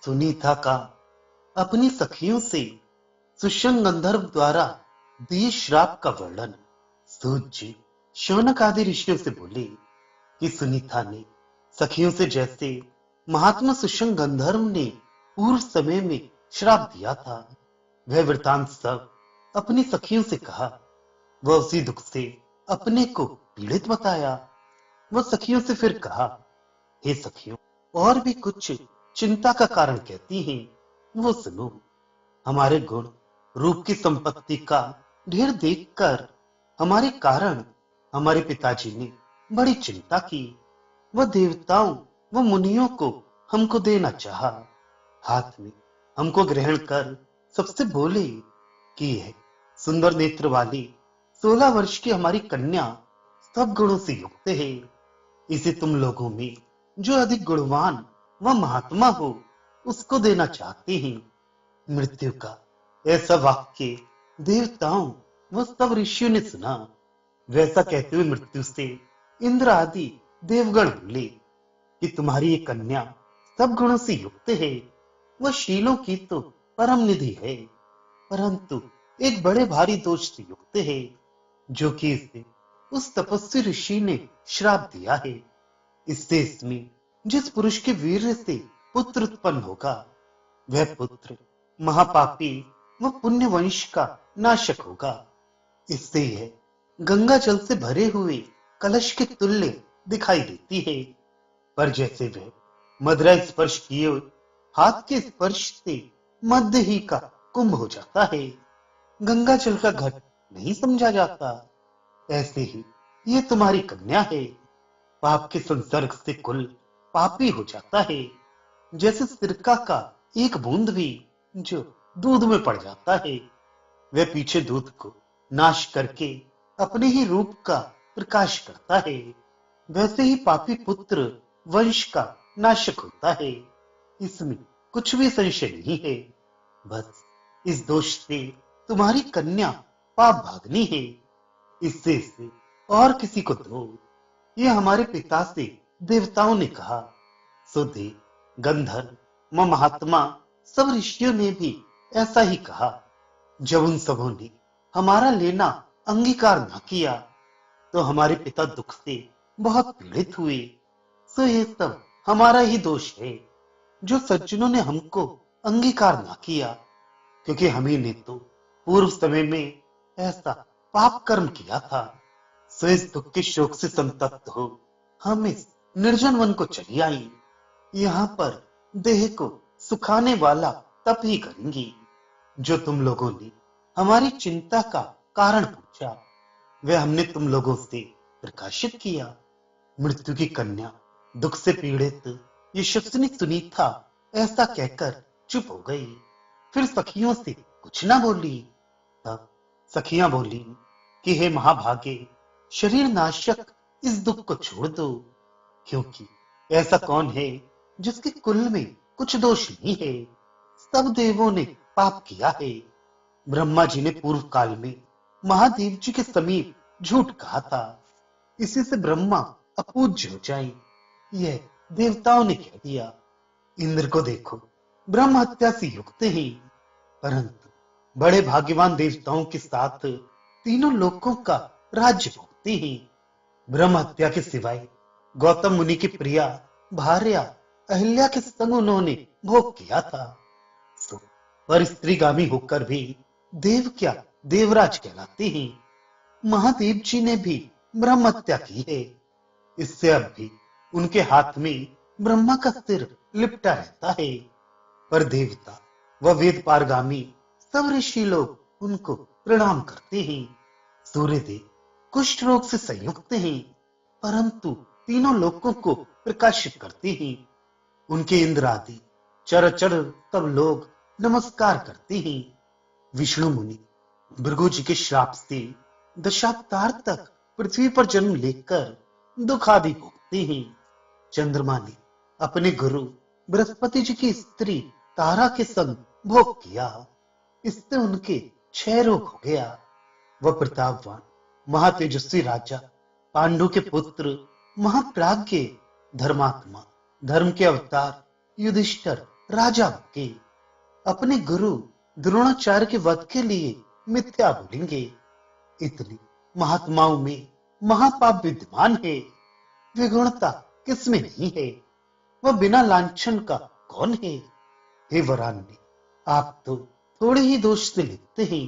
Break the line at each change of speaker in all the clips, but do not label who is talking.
सुनीता का अपनी सखियों से सुषंग गंधर्व द्वारा दिए श्राप का वर्णन। सूत जी शौनक आदि ऋषियों से बोले कि सुनीता ने सखियों से जैसे महात्मा सुषंग गंधर्व ने पूर्व समय में श्राप दिया था, वह वृतांत सब अपनी सखियों से कहा। वह उसी दुख से अपने को पीड़ित बताया। वह सखियों से फिर कहा, हे सखियों, और भी कुछ चिंता का कारण कहती हैं, वो सुनो। हमारे गुण रूप की संपत्ति का ढेर देखकर हमारे कारण हमारे पिताजी ने बड़ी चिंता की। वह देवताओं व मुनियों को हमको देना चाहा। हाथ में हमको ग्रहण कर सबसे बोले कि यह सुंदर नेत्र वाली 16 वर्ष की हमारी कन्या सब गुणों से युक्त है। इसे तुम लोगों में जो अधिक गुणवान व महात्मा हो उसको देना चाहते हैं। मृत्यु का ऐसा वाक्य देवताओं व सब ऋषियों ने सुना। वैसा कहते हुए मृत्यु से इंद्र आदि देवगण बोले कि तुम्हारी ये कन्या सब गुणों से युक्त है। वह शीलों की तो परम निधि है, परंतु एक बड़े भारी दोष से युक्त है, जो कि इसे उस तपस्वी ऋषि ने श्राप दिया है। इससे इसमें जिस पुरुष के वीर्य से पुत्र उत्पन्न होगा, वह पुत्र महापापी व पुण्य वंश का नाशक होगा। इससे यह गंगा जल से भरे हुए कलश के तुल्य दिखाई देती है, पर जैसे वह मदिरा स्पर्श किए हाथ के स्पर्श से मध्य ही का कुंभ हो जाता है। गंगा जल का घट नहीं समझा जाता। ऐसे ही ये तुम्हारी कन्या है। पाप के संसर्ग से कुल पापी हो जाता है। जैसे सिरका का एक बूंद भी जो दूध में पड़ जाता है, वह पीछे दूध को नाश करके अपने ही रूप का प्रकाश करता है, वैसे ही पापी पुत्र वंश का नाशक होता है। इसमें कुछ भी संशय नहीं है। बस इस दोष से तुम्हारी कन्या पाप भागनी है। इससे इसे और किसी को दो। ये हमारे पिता से देवताओं ने कहा। सुधे गंधर्व व महात्मा सब ऋषियों ने भी ऐसा ही कहा। जब उन सबों ने हमारा लेना अंगीकार न किया, तो हमारे पिता दुख से बहुत पीड़ित हुए। सो ये सब हमारा ही दोष है, जो सज्जनों ने हमको अंगीकार न किया, क्योंकि हमें ने तो पूर्व समय में ऐसा पाप कर्म किया था। सो इस दुख के शोक से संतप्त हो हम इस निर्जन वन को चली आई। यहाँ पर देह को सुखाने वाला तप ही करेंगी। जो तुम लोगों ने हमारी चिंता का कारण पूछा, वह हमने तुम लोगों से प्रकाशित किया। मृत्यु की कन्या दुख से पीड़ित यशस्विनी सुनीता ऐसा कहकर चुप हो गई। फिर सखियों से कुछ ना बोली। तब सखियां बोली कि हे महाभागे, शरीर नाशक इस दुख को छोड़ दो, क्योंकि ऐसा कौन है जिसके कुल में कुछ दोष नहीं है। सब देवों ने पाप किया है। ब्रह्मा जी ने पूर्व काल में महादेव जी के समीप झूठ कहा था। इसी से ब्रह्मा अपूज्य हो जाए, यह देवताओं ने कह दिया। इंद्र को देखो, ब्रह्म हत्या से युक्त ही, परंतु बड़े भाग्यवान देवताओं के साथ तीनों लोकों का राज्य भोगते ही। ब्रह्म हत्या के सिवाय गौतम मुनि की प्रिया भार्या अहिल्या के संग उन्होंने भोग किया था। सो पर स्त्रीगामी होकर भी देव क्या देवराज कहलाते हैं। महादेव जी ने भी ब्रह्म हत्या की है। इससे अब भी उनके हाथ में ब्रह्मा का सिर लिपटा रहता है। पर देवता व वेद पारगामी सब ऋषि लोग उनको प्रणाम करते हैं। सूर्यदेव कुष्ठ रोग से संयुक्त हैं, परंतु तीनों लोकों को प्रकाशित करते हैं। उनके इंद्र आदि चरचर सब लोग नमस्कार करते हैं। विष्णु मुनि भृगु जी के श्राप से दशावतार तक पृथ्वी पर जन्म लेकर दुख आदि भोगते हैं। चंद्रमा ने अपने गुरु बृहस्पति जी की स्त्री तारा के संग भोग किया। इससे उनके क्षय रोग हो गया। वह प्रतापवान महातेजस्वी राजा पांडु के पुत्र महाप्राज्ञ धर्मात्मा धर्म के अवतार युधिष्ठिर राजा होके अपने गुरु द्रोणाचार्य के वध के लिए मिथ्या बोलेंगे? इतने महात्माओं में महापाप विद्यमान है, विगुणता किसमें नहीं है? वह बिना लांछन का कौन है? हे वरान्य, आप तो थोड़े ही दोष से लिखते हैं।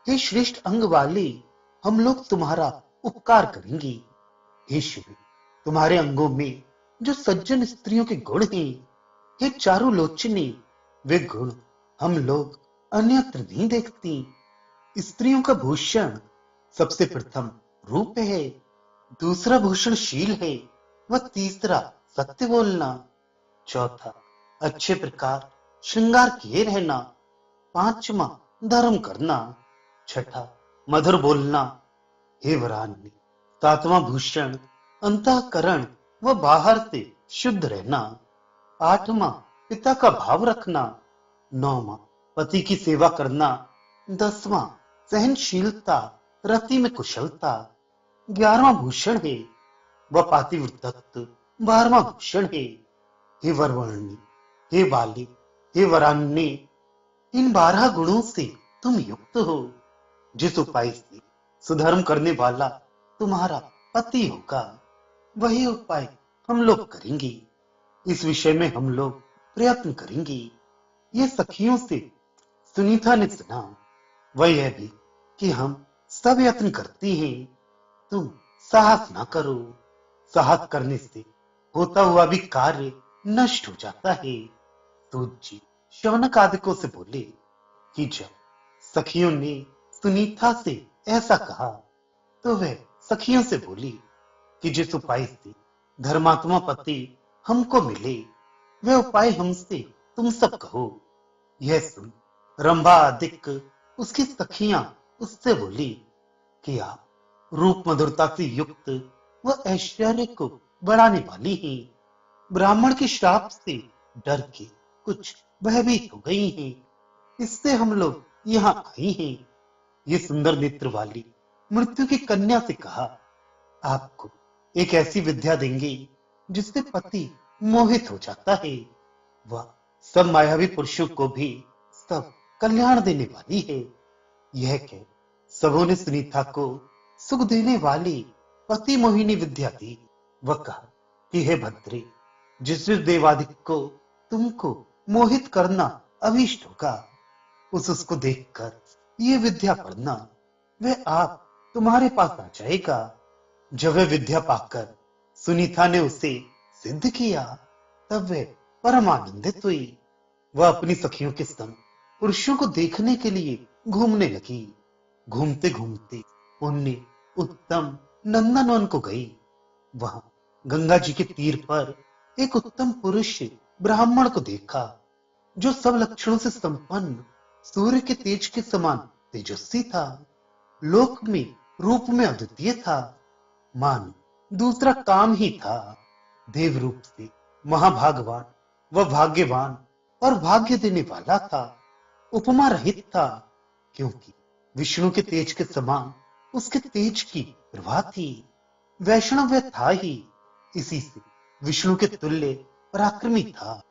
हे श्रेष्ठ अंग वाले, हम लोग तुम्हारा उपकार करेंगे। हे शिव, तुम्हारे अंगों में जो सज्जन स्त्रियों के गुण हैं, हे चारु लोचने, वे गुण हम लोग अन्यत्र नहीं देखती। स्त्रियों का भूषण सबसे प्रथम रूप है, दूसरा भूषण शील है, व तीसरा सत्य बोलना, चौथा अच्छे प्रकार श्रृंगार किए रहना, पांचवा धर्म करना, छठा मधुर बोलना। हे वरान्य, सातवां भूषण अंतःकरण व बाहर से शुद्ध रहना, आठवां पिता का भाव रखना, नौवां पति की सेवा करना, दसवां सहनशीलता, रति में कुशलता, ग्यारहवां भूषण है वह पातिव्रतत्व, बारहवां भूषण है। हे वरवर्णी, हे बाली, हे वरान्य, इन 12 गुणों से तुम युक्त हो। जिस उपाय से सुधर्म करने वाला तुम्हारा पति होगा, वही उपाय हम लोग करेंगे। इस विषय में हम लोग प्रयत्न करेंगे। ये सखियों से सुनीता ने सुना। वह यह भी कि हम सब यत्न करती हैं, तुम साहस ना करो। साहस करने से होता हुआ भी कार्य नष्ट हो जाता है। सूत जी शौनक आदिकों से बोले कि जब सखियों ने सुनीता से ऐसा कहा, तो वह सखियों से बोली कि जिस उपाय से धर्मात्मा पति हमको मिले, वह उपाय हमसे तुम सब कहो। यह सुन रंभा आदिक उसकी सखियां उससे बोली कि आप रूप मधुरता से युक्त व ऐश्वर्य को बढ़ाने वाली हैं, ब्राह्मण के श्राप से डर के कुछ भयभीत हो गई हैं, इससे हम लोग यहाँ आई हैं। ये सुंदर नेत्र वाली मृत्यु की कन्या से कहा, आपको एक ऐसी विद्या देंगे जिससे पति मोहित हो जाता है। वह सब मायावी पुरुषों को भी सब कल्याण देने वाली है। यह कह सबों ने सुनीता को सुख देने वाली पति मोहिनी विद्या दी। वह कहा कि हे भद्रे, जिस देवादिक को तुमको मोहित करना अभीष्ट होगा, उसको देखकर ये विद्या पढ़ना, वह आप तुम्हारे पास आ जाएगा। जब वह विद्या पाकर सुनीता ने उसे सिद्ध किया, तब वह परम आनंदित हुई। वह अपनी सखियों के संग पुरुषों को देखने के लिए घूमने लगी। घूमते घूमते उनने उत्तम नंदनवन को गई। वहां गंगा जी के तीर पर एक उत्तम पुरुष ब्राह्मण को देखा, जो सब लक्षणों से संपन्न सूर्य के तेज के समान तेजस्वी था, लोक में रूप में अद्वितीय था, मान दूसरा काम ही था। देव रूप से महाभागवान व भाग्यवान और भाग्य देने वाला था, उपमा रहित था, क्योंकि विष्णु के तेज के समान उसके तेज की प्रभा थी। वैष्णव वह था ही, इसी से विष्णु के तुल्य पराक्रमी था।